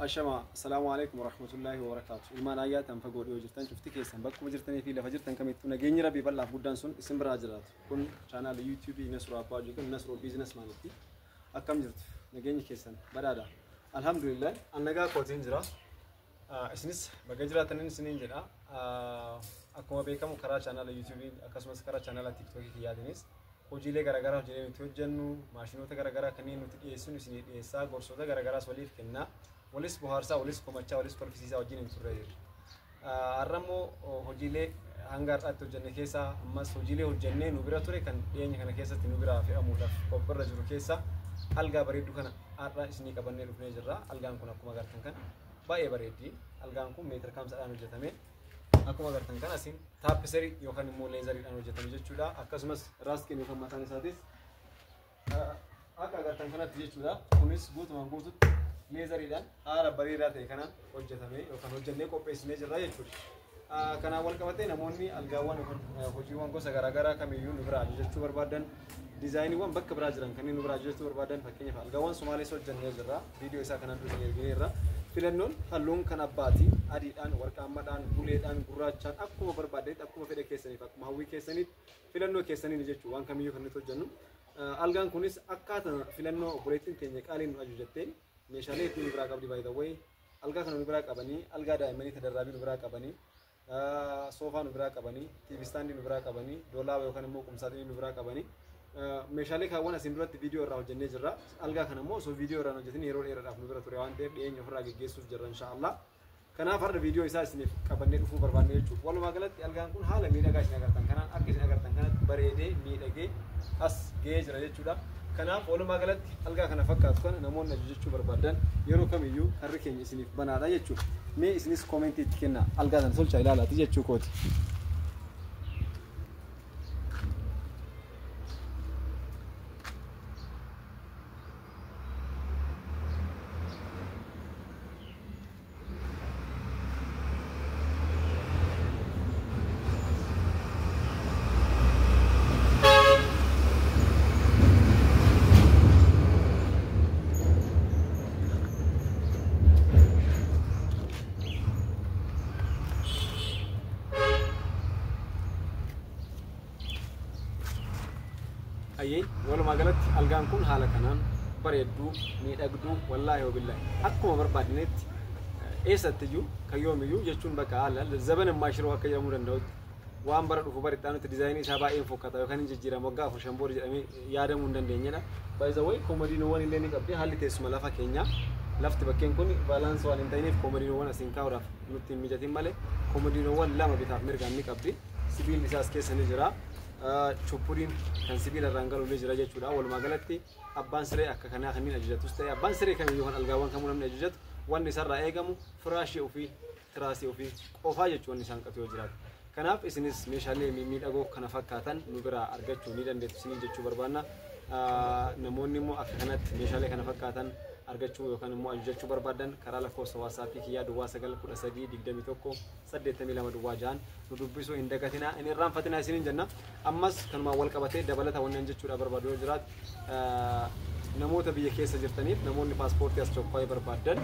Ashama, assalamu alaikum warahmatullahi wabarakatuh. Ilmaan ayyaa tan fagoo dhiyoo jirtan cufti keessan bakkuma jirtanii fi lafa jirtan kamittuu nageenyi rabbii bal'aaf guddaan sun isin biraa jiraatu. Kun chaanaala YouTube Nasru Abbaa Hojii kun Nasru Business Maanitti akkam jirtu nageenyi keessan badhaadha. Alhamdulillah annagaa kootiin jira. Isinis baga jiraataniin isiniin jedha. Akkuma beekamu karaa chaanaala YouTube akkasumas karaa chaanaala TikTok yaadinis hojiilee garaagaraa hojiilee nuti hojjennu maashinoota garaagaraa kanneen nuti dhiyeessinu isinii dhiyeessaa gorsoota garaagaraas waliif kennaa. Walis buharsa, walis komachaa, walis kolfisiisaa wajjin hin turre jiru. Har'ammoo hojiilee hanga har'aatti hojjenne keessaa ammas hojiilee hojjennee nu bira ture kan dhiyeenya kana keessatti nu biraa fe'amuudhaaf qophiirra jiru keessaa algaa bareedduu kana har'a isinii qabannee dhufnee jirra. Algaan kun akkuma agartan kan baay'ee bareeddi. Algaan kun meetira kamsadhaan hojjetame. Akkuma agartan kan asiin taappiserii yookaan immoo leezariidhaan hojjetame jechuudha. Akkasumas raaskiin yookaan mataan isaatis akka agartan kanatti jechuudha. Kunis guutumaan guututti leezariidhaan haala bareedaa ta'e kanaan hojjetame yookaan hojjennee qopheessinee jirra jechuudha. Kanaan wal qabatee namoonni algaawwan hojiiwwan gosa garaagaraa kamiyyuu nu biraa ajajachuu barbaadan diizaayiniiwwan bakka biraa jiran kanneen nu biraa ajajachuu barbaadan fakkeenyaaf algaawwan Somaalees hojjennee jirra. Viidiyoo isaa kanaan dhufanii ergineerra. Filannoon halluun kan abbaati adiidhaan, warqaammadhaan, buleedhaan, gurraachaan akkuma barbaadetti akkuma fedha keessaniif akkuma hawwii keessanitti filannoo keessaniin jechuudha waan kamiyyuu kan nuti hojjennu. Algaan kunis akkaataa filannoo obboleettiin keenya qaaliin nu ajajatteen meeshaalee itti nu biraa qabdi by the way algaa kana nu biraa qabanii algaa daa'immanii tadarraabii nu biraa qabanii soofaa nu biraa qabanii TV standii nu biraa qabanii doolaaba yookaan immoo qumsaaxinii nu biraa qabanii meeshaalee kaawwan asiin duratti viidiyoo irraa hojjennee jirra. Algaa kana immoo osoo viidiyoo irraa hojjetin yeroo dheeraadhaaf nu bira ture waan ta'eef dhiyeenya ofirraa geggeessuuf jirra inshaAllah. Kanaaf har'a viidiyoo isaa isiniif qabannee dhufuu barbaanne jechuudha. Walumaa galatti algaan kun haala miidhagaa isin agartan kanaan akka isin agartan kanatti bareedee miidhagee as ga'ee jira jechuudha. Kanaaf walumaa galatti algaa kana fakkaatu kana namoonni ajajachuu barbaadan yeroo kamiyyuu harri keenya isiniif banaadha jechuudha. Mee isinis koomentii itti kennaa algaa sana tolchaa ilaalaati jechuu kooti. Ayyee walumaa galatti algaan kun haala kanaan bareedduu miidhagduu wallaahi wabillahi akkuma barbaadnetti eessattiyyuu kayyoomiyyuu jechuun bakka haala zabana maashiroo akka jedhamuu danda'utti waan bara dhufu bareeddaan nuti diizaayinii isaa baay'een fokkata yookaan hin jijjiiramu waggaa 4 boor jedhamee yaadamuu hin dandeenyedha. By the way koomodiinoowwan illee ni qabdi haalli teessuma lafa keenyaa lafti bakkeen kun baalaansii waan hin ta'iniif koomodiinoowwan asiin kaa'uudhaaf nutti hin mijatin malee koomodiinoowwan lama bitaaf mirgaan ni qabdi. Sibiilli isaas keessa ni jira. Chupuriin kan sibiila irraan galuulee jira jechuudha. Walumaa galatti abbaan siree akka kanaa kanneen ajajatus ta'e abbaan siree kamiyyuu kan algaawwan kamuu namni ajajatu wanni isarraa eegamu firaashii ofii tiraasii ofii qofaa jechuun wanni isaan qabee jiraatu. Kanaaf isinis meeshaalee miidhagoo kana fakkaatan nu biraa argachuu ni dandeessu isinii jechuu barbaanna. Namoonni immoo akka kanatti meeshaalee kana fakkaatan argachuu yookaan immoo ajajachuu barbaadan karaa lakkoofsa WhatsApp kiyyaa duwwaa 913 22 duwwaa 6 nu dubbisuu hin dagatinaa hin irraanfatinaa isiniin jenna. Ammas kanumaan wal qabatee dabalata wannan jechuudha barbaadu yoo jiraatu namoota biyya keessa jirtaniif namoonni paaspoortii as tokko barbaadan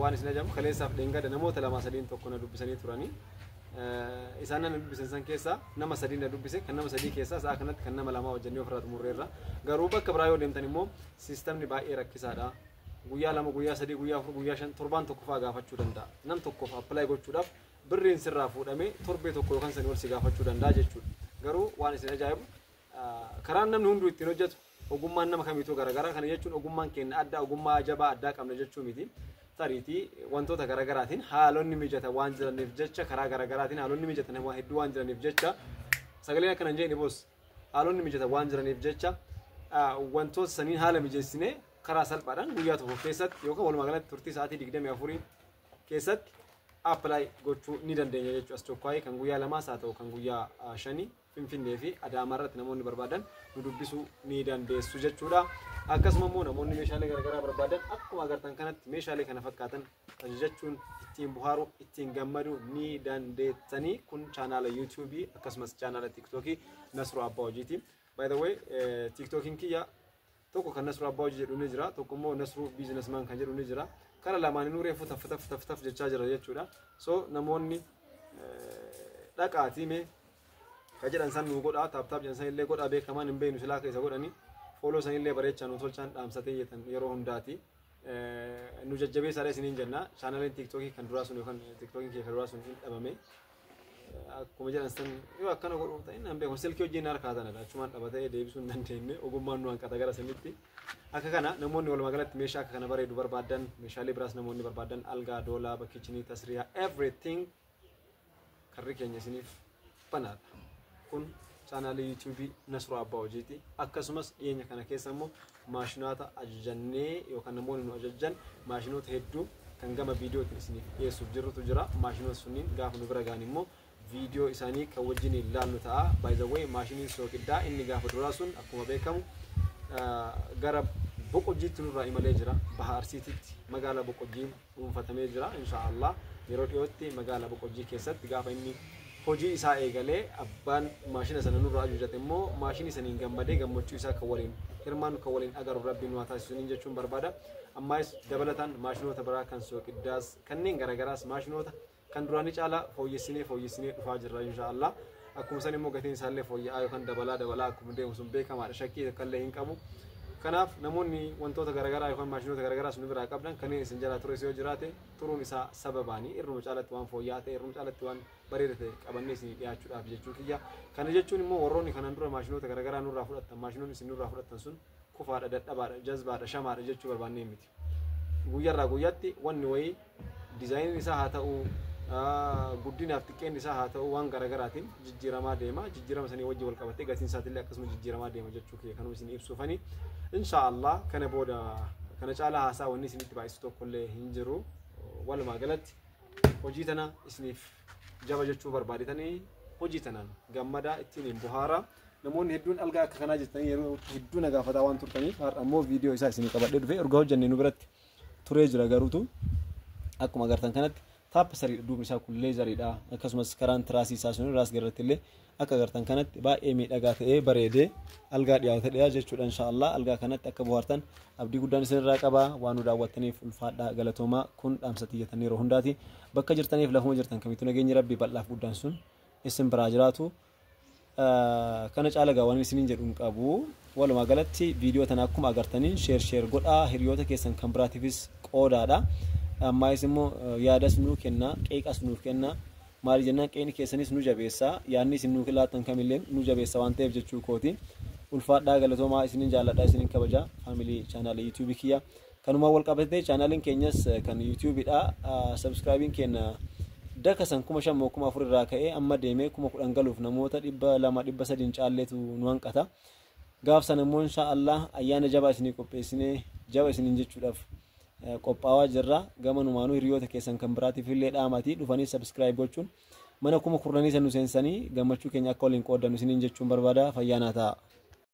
waan isin ajaa'amu kaleessaaf dheengada namoota 2-3 tokko na dubbisanii turanii isaan na dubbisan san keessaa nama 3 na dubbise kan nama 3 keessaa sa'a kanatti kan nama 2 wajjannee ofirraa xumurreerra. Garuu bakka biraa yoo deemtan immoo siistemni baay'ee rakkisaadha. Guyyaa 2 guyyaa 3 guyyaa 4 guyyaa 5 torbaan tokko fa'aa gaafachuu danda'a. Nam tokkoof appilaayi gochuudhaaf birriin sirraa fuudhamee torbee tokko yookaan sanii ol si gaafachuu danda'a jechuudha. Garuu waan isin ajaa'ibu karaan namni hunduu ittiin hojjetu ogummaan nama kamiituu garaagaraa kana jechuun ogummaan keenya adda ogummaa jabaa addaa qabna jechuu miti. Tariitii wantoota garaagaraatiin haalonni mijata waan jiraniif jecha karaa garaagaraatiin haalonni mijatan waan hedduu waan jiraniif jecha sagaleen akkana hin jedhine boos haalonni mijata waan jiraniif jecha wantoota saniin haala mijeessinee karaa salphaadhaan guyyaa tokko keessatti yookaan walumaa galatti turtii sa'aatii 24 keessatti appilaayi gochuu ni dandeenya jechuudha. As tokkoayee kan guyyaa 2 haa ta'u kan guyyaa 5 Finfinnee fi Adaamaa irratti namoonni barbaadan nu dubbisuu ni dandeessu jechuudha. Akkasuma immoo namoonni meeshaalee garaagaraa barbaadan akkuma agartan kanatti meeshaalee kana fakkaatan ajajachuun ittiin buhaaruu ittiin gammaduu ni dandeessanii. Kun chaanaala YouTube akkasumas chaanaala TikTok Nasru Abbaa Hojiiti. By the way TikTokiin kiyya tokko kan Nasru Abbaa hojii jedhu ni jira tokko immoo Nasru Businessman kan jedhu ni jira kana lamaanuu reefu taf jechaa jira jechuudha so namoonni dhaqaatii mee kajedhan san nu godha taap jensan illee godha beekamaan hin beenu silaa keessa godhani follow san illee bareechaan nu tolchaan dhaamsatee yetan yeroo hundaati nu jajjabeessaa isiniin jenna channelin TikTokii kan duraa sun yookaan TikTokiin kee kan duraa sun hin dhabame akkuma jedhan san yoo akkana godhu ta'in hin beeku silkii wajjin harkaatana achumaan dhabatee deebisuu hin dandeenye ogummaan nu hanqata gara sanitti akka kana namoonni walumaa galatti meeshaa akka kana bareedu barbaadan meeshaalee biraas namoonni barbaadan algaa doolaa bakkiichinii tasriyaa everything karri keenya isiniif banaadha kun channelii YouTube Nasru Abbaa hojiiti akkasumas dhiyeenya kana keessa immoo maashinoota ajajannee yookaan namoonni nu ajajjan maashinoota hedduu kan gama viidiyootiin isiniif dhiyeessuuf jirrutu jira maashinoota sunniin gaafa nu bira gaan immoo viidiyoo isaanii kan wajjin ilaallu ta'a by the way maashiniin sookiddaa inni gaafa duraa sun akkuma beekamu gara boqojjiitti nurraa imalee jira baha arsiititti magaalaa boqojjiin dhuunfatamee jira inshaallah yeroo dhiyootti magaalaa boqojjii keessatti gaafa inni hojii isaa eegalee abbaan maashina sana nurraa ajajate immoo maashinii saniin gammadee gammachuu isaa kan waliin hirmaannu kan waliin agaru rabbiin waa taasisuun jechuun barbaada ammaas dabalataan maashinoota biraa kan sookiddaas kanneen garagaraas maashinoota kan duraanii caalaa fooyyessinee dhufaa jirra inshaallah akkuma san immoo gatiin isaallee fooyya'aa yookaan dabalaa akkuma deemu sun beekamaadha shakkii takkallee hin qabu kanaaf namoonni wantoota garagaraa yookaan maashinoota garagaraa sun biraa qabdan kanneen isin jalaa ture yoo jiraate turuun isaa sababaanii irruma caalatti waan fooyya'aa ta'e irruma caalatti waan bareeda ta'e qabannee isin dhiyaachuudhaaf jechuu kiyya kana jechuun immoo warroonni kanan dura maashinoota garagaraa nurraa fudhattan maashinoonni isin nurraa fudhattan sun kufaadha dadhabaadha jazbaadha shamaadha jechuu barbaannee miti guyyaarraa guyyaatti wanni wayii diizaayiniin isaa haa ta'u guddinaaf xiqqeen isaa haa ta'u waan garagaraatiin jijjiiramaa deema jijjiirama sanii wajji wal qabatee gatiin isaatiillee akkasuma jijjiiramaa deema jechuu kiyya kanuma isin ibsuufanii inshaallah kana booda kana caalaa haasaa wanni isinitti baay'isu tokkollee hin jiru walumaa galatti hojii tana isiniif jaba jechuu barbaaditanii hojii tanaan gammadaa ittiin buhaara namoonni hedduun algaa akka kanaa jettanii yeroo hedduu na gaafataa waan turtaniif har'a immoo viidiyoo isaa isinii qabadhee dhufee erga hojjannee nu biratti turee jira garuutu akkuma agartan kanatti taappa sari duubni isaa kun leezariidha akkasumas karaan tiraasii isaa sun raas garratti illee akka agartan kanatti baay'ee miidhagaa ta'ee bareedee algaa dhiyaatedha jechuudha inshaallah algaa kanatti akka buhaartan abdii guddaan isinirraa qaba waan nu daawwattaniif ulfaadhaa galatoomaa kun dhaamsa xiyyeeffannoo yeroo hundaati bakka jirtaniif lafuma jirtan kamittuu nageenyi rabbii bal'aaf guddaan sun isin biraa jiraatu kana caalagaa waan isiniin jedhuun qabu walumaa galatti viidiyoo tana akkuma agartanii sheer godhaa hiriyoota keessan kan biraatiifis qoodaadha amma isimmoo yaadas nuu kenna qeeqas nuuf kenna maali jennaan qeeni keessanis nu jabeessa yaanni isin nuu laattan kamillee nu jabeessa waan ta'eef jechuu kooti ulfaadhaa galatoomaa isinin jaalladhaa isinin kabaja faamilii chaanaalii YouTube kiyya kanuma wal qabatee chaanaaliin keenyas kan YouTubeidha subscribing kenna dakasan 5,400 irraa ka'ee amma deemee 10,000 galuuf namoota 200-300 caalleetu nu hanqata gaafsan immoo inshaallah ayyaana jabaa isinii qopheessinee jaba isiniin jechuudhaaf qophaawaa jirra gamanumaanuu hiriyoota keessan kan biraatiif illee dhaamatii dhufanii subscribe gochuun mana 10,000 sanu seensanii gammachuu keenya akka waliin qooddanu isiniin jechuun barbaada fayyaanaa ta'a.